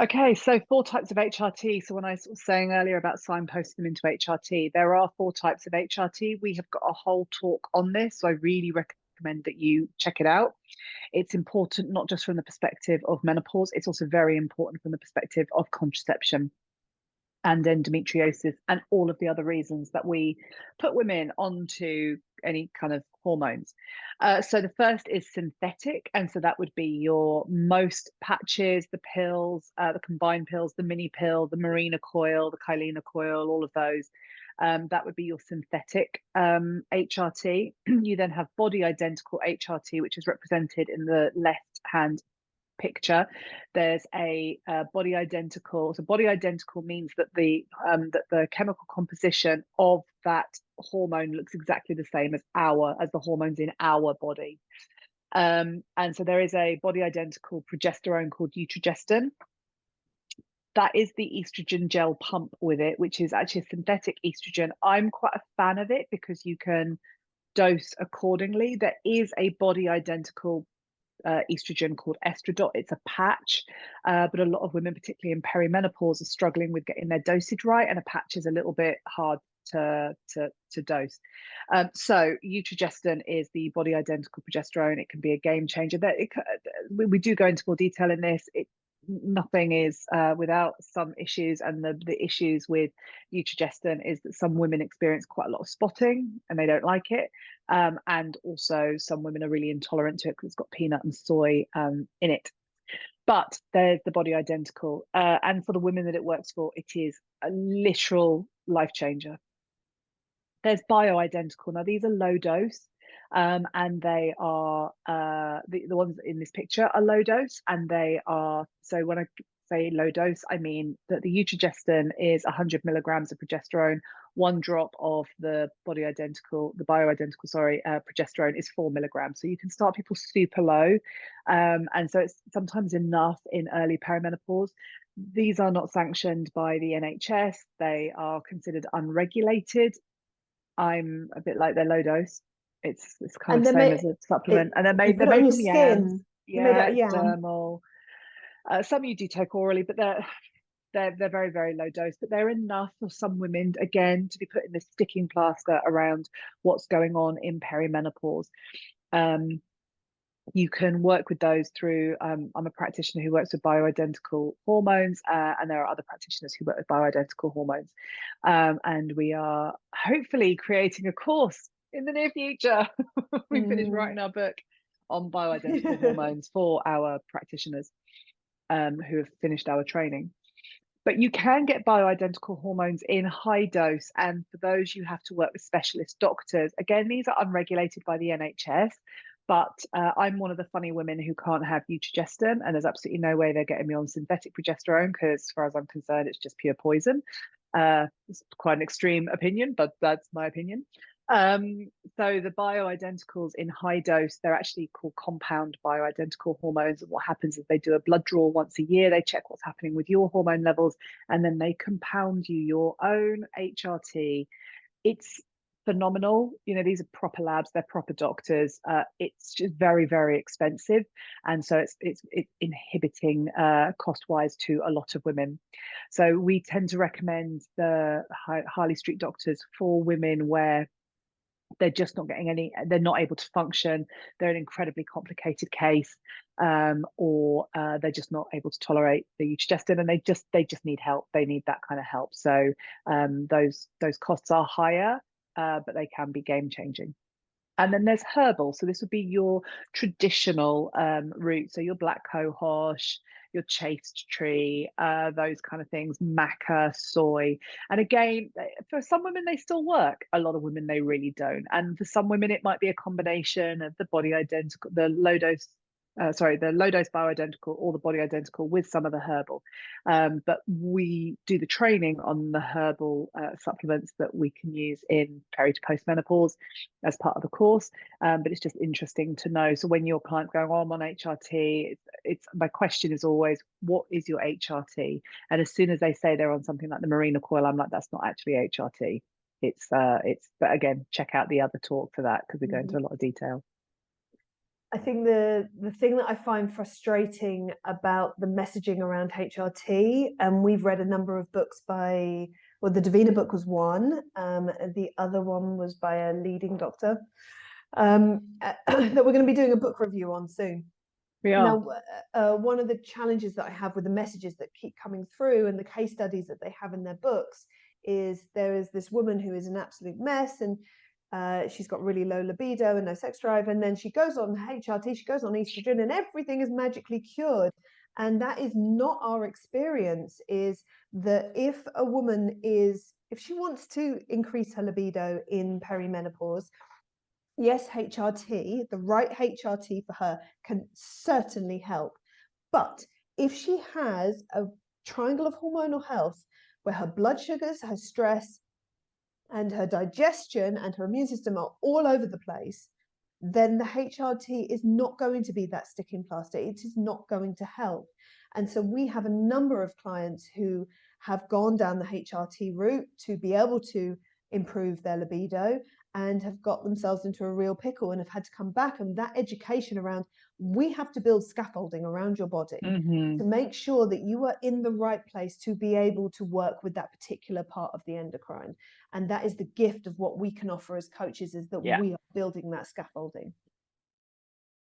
Okay, so four types of HRT. So when I was saying earlier about signposting them into HRT, there are four types of HRT. We have got a whole talk on this, so I really recommend that you check it out. It's important not just from the perspective of menopause, it's also very important from the perspective of contraception and endometriosis and all of the other reasons that we put women onto any kind of hormones. So the first is synthetic, and so that would be your most patches, the pills, the combined pills, the mini pill, the Mirena coil, the Kylena coil, all of those. That would be your synthetic HRT. You then have body identical HRT, which is represented in the left hand picture. There's a body identical. So body identical means that the chemical composition of that hormone looks exactly the same as the hormones in our body. And so there is a body identical progesterone called Eutrogestin. That is the estrogen gel pump with it, which is actually a synthetic estrogen. I'm quite a fan of it because you can dose accordingly. There is a body identical estrogen called estradiol. It's a patch, but a lot of women, particularly in perimenopause, are struggling with getting their dosage right, and a patch is a little bit hard to dose. So Eutrogestin is the body identical progesterone. It can be a game changer. We do go into more detail in this. Nothing is without some issues, and the issues with Eutrogestin is that some women experience quite a lot of spotting and they don't like it, and also some women are really intolerant to it because it's got peanut and soy in it. But there's the body identical, and for the women that it works for, it is a literal life changer. There's bioidentical. Now these are low dose, and they are the ones in this picture are low dose, and they are, so when I say low dose, I mean that the Eutrogestin is 100 milligrams of progesterone. One drop of the bioidentical, sorry, progesterone is 4 milligrams. So you can start people super low, and so it's sometimes enough in early perimenopause. These are not sanctioned by the NHS. They are considered unregulated. I'm a bit like their low dose. It's kind And of they same make as a supplement, it, and you they're put it on made your from yams. skin. They're made Yeah, out of it's yam. dermal. Some you do take orally, but they're very, very low dose, but they're enough for some women, again, to be put in the sticking plaster around what's going on in perimenopause. You can work with those through, I'm a practitioner who works with bioidentical hormones, and there are other practitioners who work with bioidentical hormones. And we are hopefully creating a course in the near future. We finished Mm. writing our book on bioidentical hormones for our practitioners who have finished our training. But you can get bioidentical hormones in high dose. And for those, you have to work with specialist doctors. Again, these are unregulated by the NHS. But I'm one of the funny women who can't have Eutrogestin, and there's absolutely no way they're getting me on synthetic progesterone because, as far as I'm concerned, it's just pure poison. It's quite an extreme opinion, but that's my opinion. So the bioidenticals in high dose, they're actually called compound bioidentical hormones. And what happens is they do a blood draw once a year. They check what's happening with your hormone levels, and then they compound you your own HRT. It's phenomenal. You know, these are proper labs, they're proper doctors. It's just very, very expensive, and so it's inhibiting cost wise to a lot of women. So we tend to recommend the Harley Street doctors for women where they're just not getting any, they're not able to function, they're an incredibly complicated case, or they're just not able to tolerate the Eutrogestin, and they just need help. They need that kind of help. So those costs are higher, but they can be game changing. And then there's herbal. So this would be your traditional route. So your black cohosh, your chaste tree, those kind of things, maca, soy. And again, for some women, they still work. A lot of women, they really don't. And for some women, it might be a combination of the body identical, the low dose bioidentical or the body identical with some of the herbal. But we do the training on the herbal supplements that we can use in peri to postmenopause as part of the course. But it's just interesting to know. So when your client going, oh, I'm on HRT, it's my question is always, what is your HRT? And as soon as they say they're on something like the Mirena coil, I'm like, that's not actually HRT. But again, check out the other talk for that because we go into a lot of detail. I think the thing that I find frustrating about the messaging around HRT, and we've read a number of books by, well, the Davina book was one, the other one was by a leading doctor, that we're going to be doing a book review on soon. We are. Now, one of the challenges that I have with the messages that keep coming through and the case studies that they have in their books is there is this woman who is an absolute mess, and she's got really low libido and no sex drive, and then she goes on HRT, she goes on estrogen, and everything is magically cured. And that is not our experience. Is that if a woman if she wants to increase her libido in perimenopause, yes, HRT, the right HRT for her can certainly help. But if she has a triangle of hormonal health where her blood sugars, her stress, and her digestion and her immune system are all over the place, then the HRT is not going to be that sticking plaster. It is not going to help. And so we have a number of clients who have gone down the HRT route to be able to improve their libido and have got themselves into a real pickle and have had to come back. And that education around, we have to build scaffolding around your body to make sure that you are in the right place to be able to work with that particular part of the endocrine. And that is the gift of what we can offer as coaches, is that Yeah. we are building that scaffolding.